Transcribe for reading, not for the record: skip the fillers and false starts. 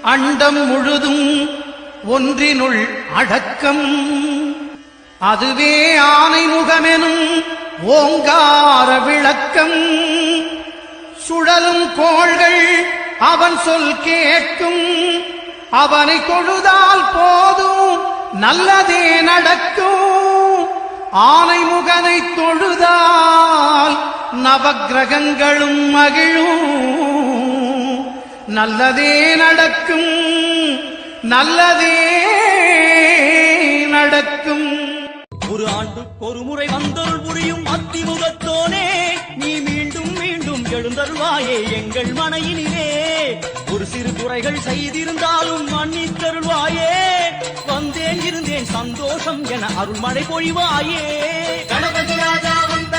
அண்டம் முழுதும் ஒன்றினுள் அடக்கம். அதுவே ஆனை முகமெனும் ஓங்கார விளக்கம். சுழலும் கோள்கள் அவன் சொல் கேட்கும். அவனை தொழுதால் போதும் நல்லதே நடக்கும். ஆனை முகனை தொழுதால் நவக்கிரகங்களும் மகிழும். நல்லதே நடக்கும், நல்லதே நடக்கும். ஒரு ஆண்டுக்கு ஒரு முறை வந்தருள் புரியும் அத்திமுகத்தோனே, நீ மீண்டும் மீண்டும் எழுந்தருள்வாயே எங்கள் மனையினிலே. ஒரு சிறு குறைகள் செய்திருந்தாலும் மன்னித்தருள்வாயே. வந்தேன் இருந்தேன் சந்தோஷம் என அருள்மழை பொழிவாயே. கணபதி ராஜா வந்த